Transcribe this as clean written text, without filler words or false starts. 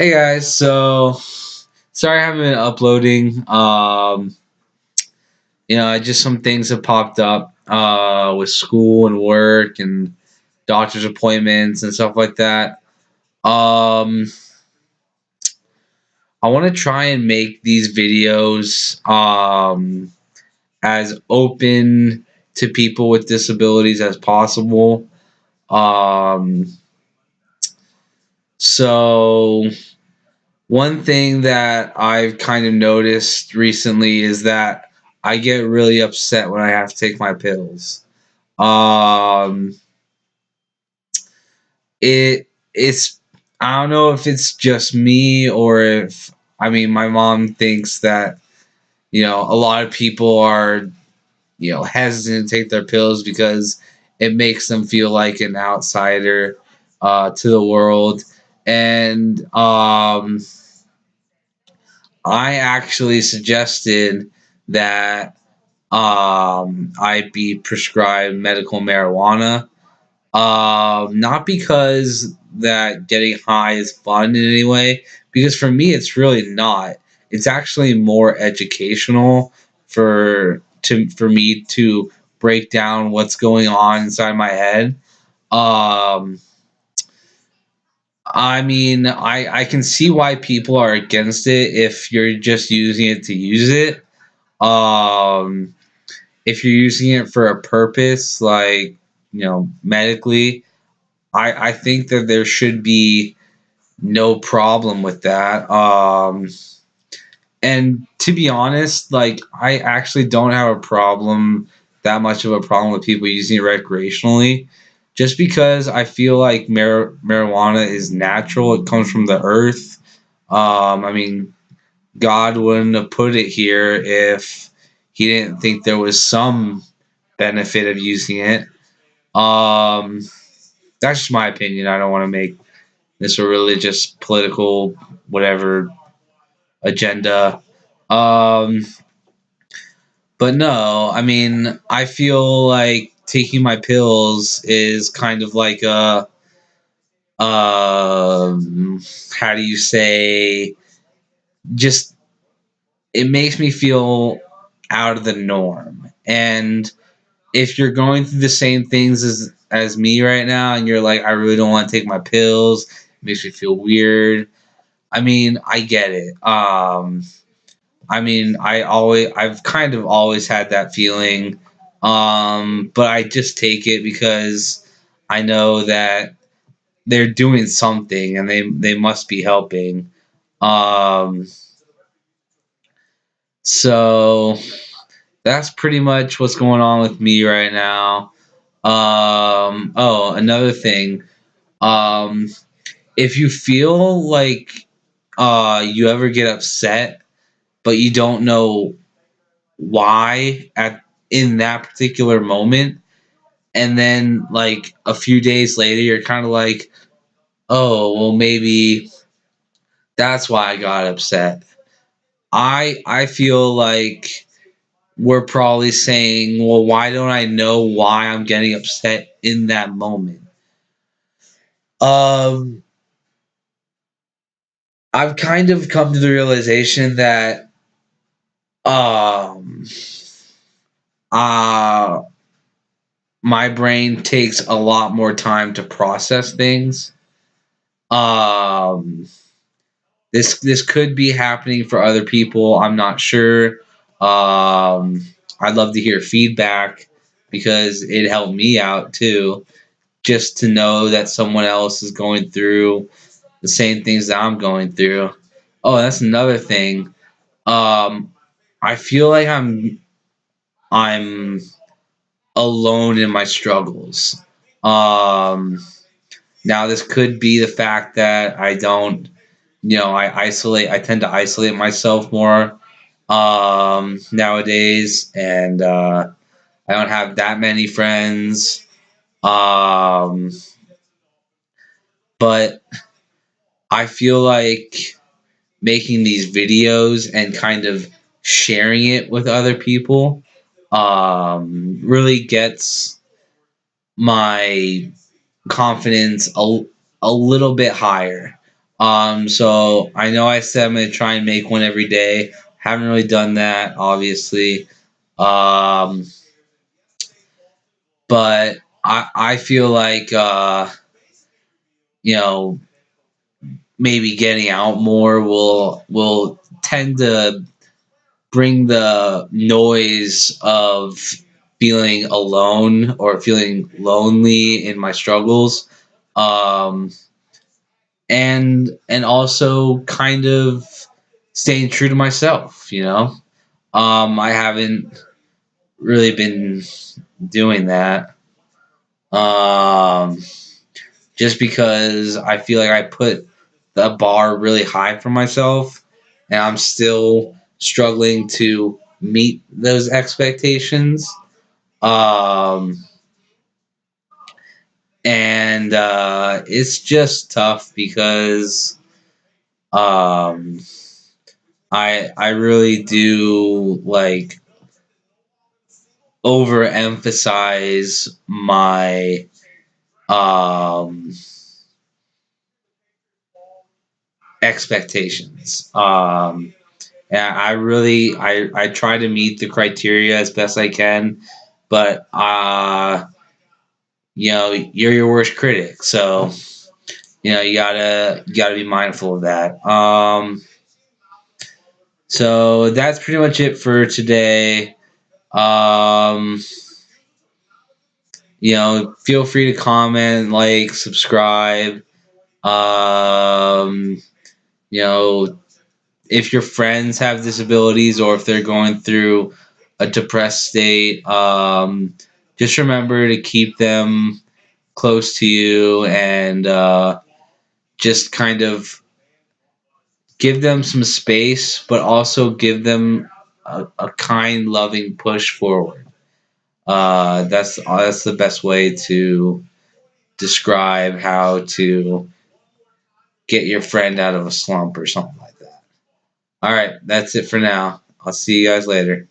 Hey guys, so sorry I haven't been uploading. Just some things have popped up with school and work and doctor's appointments and stuff like that. Um, I want to try and make these videos as open to people with disabilities as possible. Um, so One thing that I've kind of noticed recently is that I get really upset when I have to take my pills. Um, it's I don't know if it's just me or if my mom thinks that a lot of people are hesitant to take their pills because it makes them feel like an outsider to the world, and I actually suggested that I be prescribed medical marijuana. Not because that getting high is fun in any way, because for me it's really not. It's actually more educational for me to break down what's going on inside my head. Um, I can see why people are against it if you're just using it to use it. Um, if you're using it for a purpose, like medically, I think that there should be no problem with that. And to be honest, like I actually don't have a problem that much of a problem with people using it recreationally. Just because I feel like marijuana is natural, it comes from the earth. God wouldn't have put it here if he didn't think there was some benefit of using it. Um, that's just my opinion. I don't want to make this a religious, political, whatever agenda. Um, but no, I feel like taking my pills is kind of like how do you say, just it makes me feel out of the norm. And if you're going through the same things as me right now and you're like, I really don't want to take my pills, it makes me feel weird. I get it. I've kind of always had that feeling. But I just take it because I know that they're doing something and they must be helping. Um, so that's pretty much what's going on with me right now. Another thing. Um, if you feel like you ever get upset, but you don't know why at in that particular moment, and then like a few days later, you're kind of like, oh, well, maybe that's why I got upset. I feel like we're probably saying, well, why don't I know why I'm getting upset in that moment? Um, I've kind of come to the realization that um, uh, my brain takes a lot more time to process things. Um, this could be happening for other people. I'm not sure. I'd love to hear feedback because it helped me out too, just to know that someone else is going through the same things that I'm going through. Oh, that's another thing. Um, I feel like I'm alone in my struggles. Um, Now this could be the fact that I don't, I tend to isolate myself more nowadays, and I don't have that many friends. Um, but I feel like making these videos and kind of sharing it with other people really gets my confidence a little bit higher. So I know I said I'm gonna try and make one every day. Haven't really done that, obviously. Um, but I feel like you know, maybe getting out more will tend to bring the noise of feeling alone or feeling lonely in my struggles. Um, and also kind of staying true to myself, you know. I haven't really been doing that. Um, just because I feel like I put the bar really high for myself, and I'm still struggling to meet those expectations. Um, and it's just tough because um, I really do like overemphasize my um, expectations. And I try to meet the criteria as best I can, but you're your worst critic, so you gotta be mindful of that. So that's pretty much it for today. Um, feel free to comment, like, subscribe. Um, you know, if your friends have disabilities or if they're going through a depressed state, just remember to keep them close to you and just kind of give them some space, but also give them a kind, loving push forward. That's the best way to describe how to get your friend out of a slump or something like that. All right, that's it for now. I'll see you guys later.